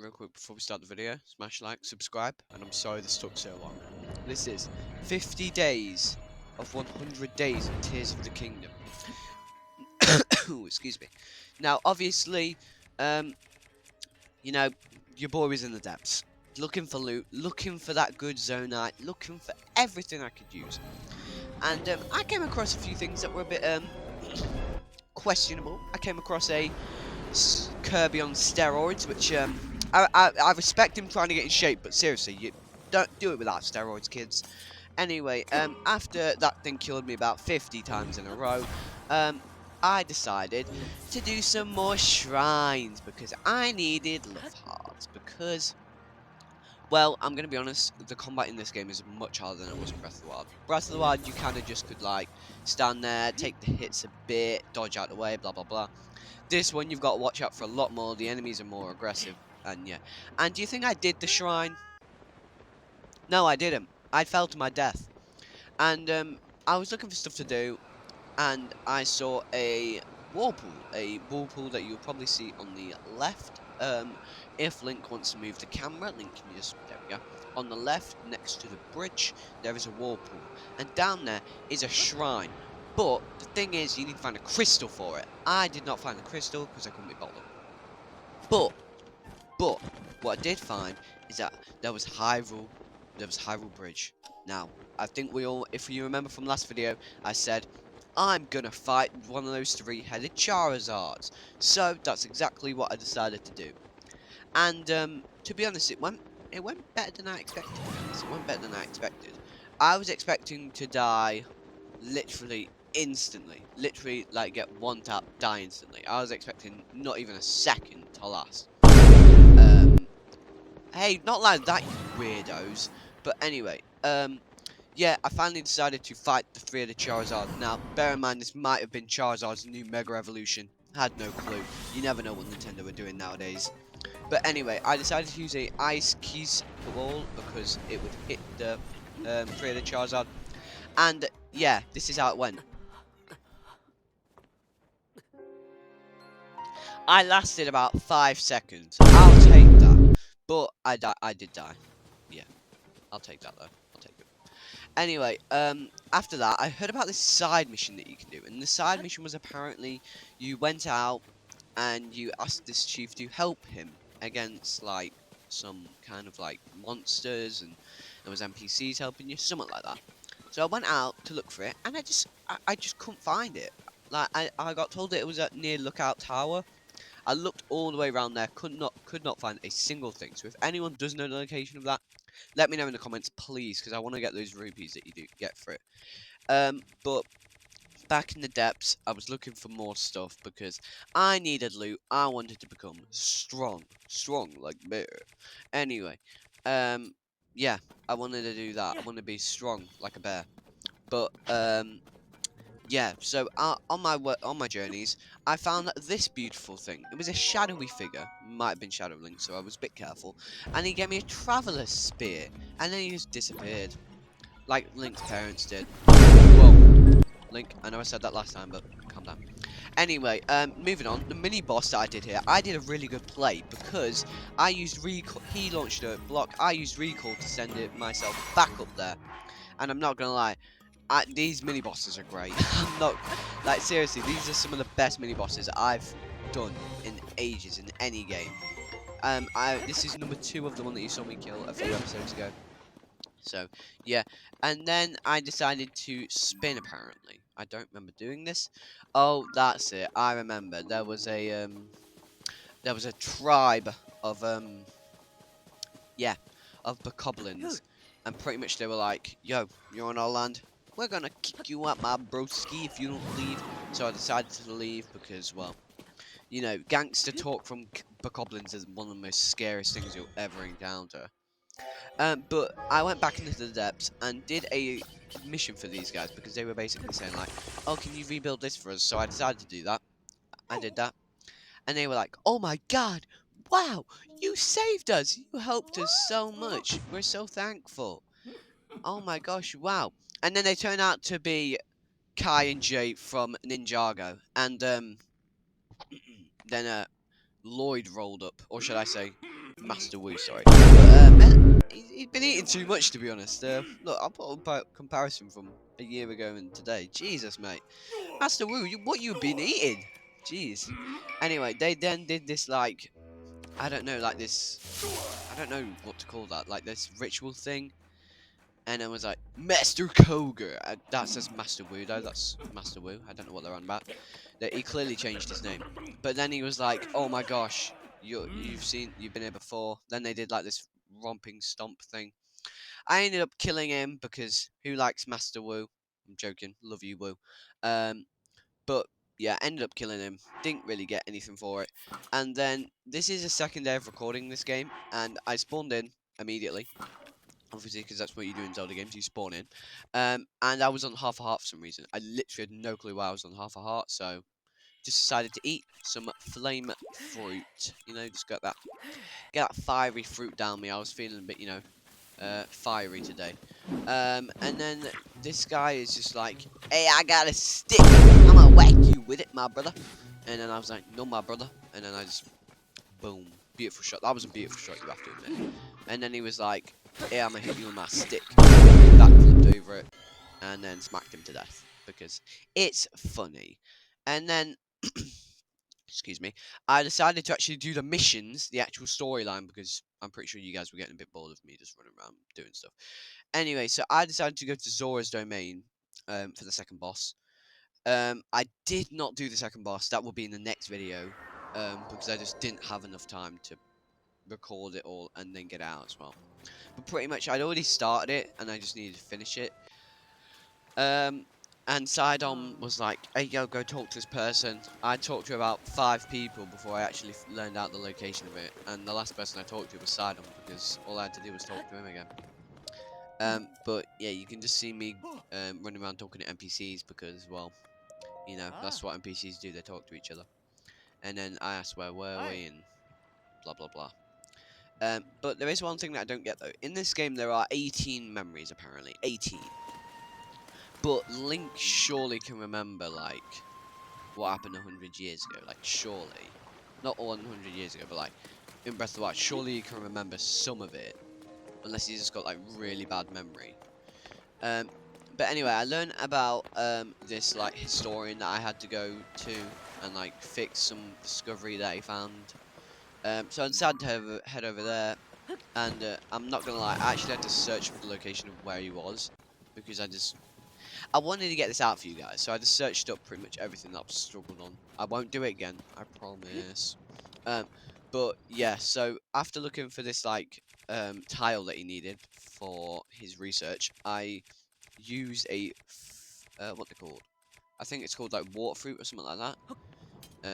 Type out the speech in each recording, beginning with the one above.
real quick before we start the video, smash like, subscribe, and I'm sorry this took so long. This is 50 days of 100 days of Tears of the Kingdom. Ooh, excuse me. Now, obviously, um, you know, your boy was in the depths, looking for loot, looking for that good zonite, looking for everything I could use. And I came across a few things that were a bit questionable. I came across a Kirby on steroids, which I respect him trying to get in shape, but seriously, you don't do it without steroids, kids. Anyway, after that thing killed me about 50 times in a row, I decided to do some more shrines because I needed love hearts. Because, well, I'm gonna be honest, the combat in this game is much harder than it was in Breath of the Wild. Breath of the Wild, you kind of just could like stand there, take the hits a bit, dodge out the way, blah blah blah. This one, you've got to watch out for a lot more. The enemies are more aggressive, and yeah. And do you think I did the shrine? No, I didn't. I fell to my death. And I was looking for stuff to do, and I saw a whirlpool that you'll probably see on the left. If Link wants to move the camera, Link can just there we go. On the left, next to the bridge, there is a whirlpool, and down there is a shrine. But the thing is, you need to find a crystal for it. I did not find the crystal because I couldn't be bothered. But but what I did find is that there was Hyrule Bridge. Now, I think we all, if you remember from last video, I said I'm gonna fight one of those three-headed Charizards. So that's exactly what I decided to do. And to be honest, it went better than I expected. To be honest. It went better than I expected. I was expecting to die literally instantly, literally like get one tap, die instantly. I was expecting not even a second to last. Um, Hey, not like that, you weirdos. But anyway, yeah, I finally decided to fight the three of the Charizard. Now, bear in mind, this might have been Charizard's new Mega Evolution. Had no clue. You never know what Nintendo were doing nowadays. But anyway, I decided to use a Ice Keys Ball because it would hit the three of the Charizard. And yeah, this is how it went. I lasted about 5 seconds. I'll take that. But I did die. Yeah, I'll take that though. I'll take it. Anyway, after that, I heard about this side mission that you can do, and the side mission was apparently you went out and you asked this chief to help him against like some kind of like monsters, and there was NPCs helping you, something like that. So I went out to look for it, and I just couldn't find it. Like I got told that it was at near Lookout Tower. I looked all the way around there, could not find a single thing. So if anyone does know the location of that, let me know in the comments, please, because I want to get those rupees that you do get for it. But back in the depths, I was looking for more stuff because I needed loot. I wanted to become strong like bear. Anyway, yeah, I wanted to do that. I want to be strong like a bear. But yeah, so on my journeys, I found this beautiful thing. It was a shadowy figure, might have been Shadow Link, so I was a bit careful. And he gave me a traveler's spear, and then he just disappeared, like Link's parents did. Well, Link, I know I said that last time, but calm down. Anyway, moving on, the mini boss that I did here, I did a really good play because I used recall. He launched a block. I used recall to send it myself back up there, and I'm not gonna lie. These mini bosses are great. I'm not like seriously. These are some of the best mini bosses I've done in ages in any game. This is number 2 of the one that you saw me kill a few episodes ago. So yeah, and then I decided to spin. Apparently, I don't remember doing this. Oh, that's it. I remember there was a tribe of yeah, of bokoblins, and pretty much they were like, "Yo, you're on our land. We're gonna kick you out, my broski, if you don't leave." So I decided to leave because, well, you know, gangster talk from bokoblins is one of the most scariest things you'll ever encounter. But I went back into the depths and did a mission for these guys because they were basically saying like, "Oh, can you rebuild this for us?" So I decided to do that. I did that. And they were like, "Oh my god, wow, you saved us, you helped us so much, we're so thankful, oh my gosh, wow." And then they turned out to be Kai and Jay from Ninjago, and then Lloyd rolled up, or should I say Master Wu, sorry. But he's been eating too much, to be honest. Look, I'll put a comparison from a year ago and today. Jesus, mate. Master Wu, what you been eating? Jeez. Anyway, they then did this, like, I don't know, like this, I don't know what to call that, like this ritual thing. And I was like, Master Koga. That says Master Wu, though. That's Master Wu. I don't know what they're on about. He clearly changed his name. But then he was like, oh my gosh, you've been here before. Then they did like this romping stomp thing. I ended up killing him because who likes Master Wu? I'm joking. Love you, Wu. Um, but yeah, ended up killing him. Didn't really get anything for it. And then this is a second day of recording this game, and I spawned in immediately. Obviously, because that's what you do in Zelda games, you spawn in. And I was on half a heart for some reason. I literally had no clue why I was on half a heart, so just decided to eat some flame fruit. You know, just get that fiery fruit down me. I was feeling a bit, fiery today. And then this guy is just like, "Hey, I got a stick. I'm gonna whack you with it, my brother." And then I was like, "No, my brother." And then I just, boom, beautiful shot. That was a beautiful shot, you have to admit. And then he was like, "Hey, I'm gonna hit you with my stick." Backflipped over it, and then smacked him to death because it's funny. And then excuse me, I decided to actually do the missions, the actual storyline, because I'm pretty sure you guys were getting a bit bored of me just running around doing stuff. Anyway, so I decided to go to Zora's Domain for the second boss. I did not do the second boss. That will be in the next video because I just didn't have enough time to record it all and then get out as well. But pretty much, I'd already started it and I just needed to finish it. Um, and Sidon was like, "Hey, yo, go talk to this person." I talked to about 5 people before I actually learned out the location of it, and the last person I talked to was Sidon because all I had to do was talk to him again. But yeah, you can just see me running around talking to NPCs because, well, that's what NPCs do. They talk to each other. And then I asked where were we and blah blah blah. But there is one thing that I don't get though. In this game, there are 18 memories apparently, 18. But Link surely can remember like what happened 100 years ago. Like surely, not 100 years ago, but like in Breath of the Wild, surely he can remember some of it, unless he's just got like really bad memory. Um, but anyway, I learned about this like historian that I had to go to and like fix some discovery that he found. So I decided to head over there, and I'm not gonna lie, I actually had to search for the location of where he was because I wanted to get this out for you guys, so I just searched up pretty much everything that I've struggled on. I won't do it again, I promise. Um, but yeah, so after looking for this like tile that he needed for his research, I used what they called? I think it's called like water fruit or something like that.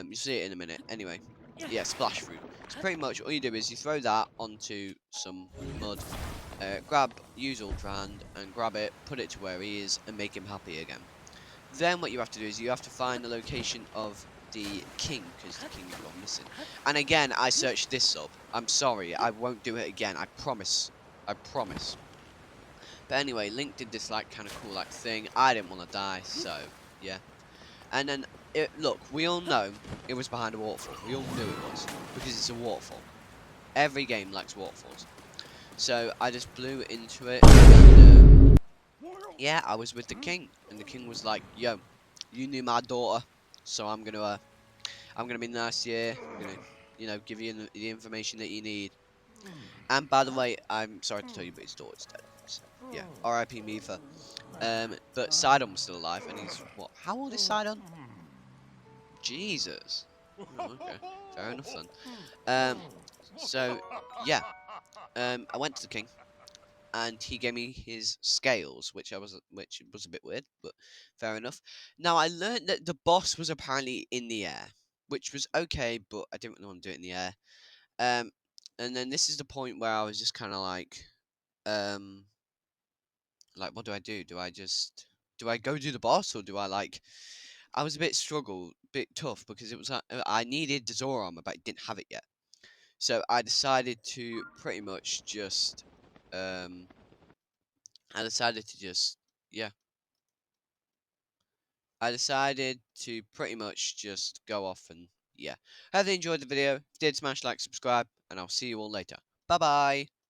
You'll see it in a minute. Anyway, yeah, splash fruit. So pretty much all you do is you throw that onto some mud, use Ultra Hand and grab it, put it to where he is, and make him happy again. Then what you have to do is you have to find the location of the king, because the king has gone missing. And again, I searched this up. I'm sorry, I won't do it again. I promise. I promise. But anyway, Link did this like kind of cool like thing. I didn't want to die, so yeah. And then look, we all know it was behind a waterfall. We all knew it was because it's a waterfall. Every game likes waterfalls. So I just blew into it, and yeah, I was with the king, and the king was like, "Yo, you knew my daughter, so I'm gonna be nice here. I'm gonna, give you the information that you need." And by the way, I'm sorry to tell you, but his daughter's dead. So yeah, R.I.P. Mifa. But Sidon was still alive, and he's what? How old is Sidon? Jesus. Oh, okay, fair enough then. So yeah, I went to the king, and he gave me his scales, which was a bit weird, but fair enough. Now I learned that the boss was apparently in the air, which was okay, but I didn't really want to do it in the air. Um, and then this is the point where I was just kind of um, like, what do I do? Do I go do the boss, or do I like? I was a bit tough because it was I needed the Zora armor, but I didn't have it yet. So I decided to pretty much just um I decided to just yeah I decided to pretty much just go off and Yeah. Hope you enjoyed the video. If you did, smash like, subscribe, and I'll see you all later. Bye bye.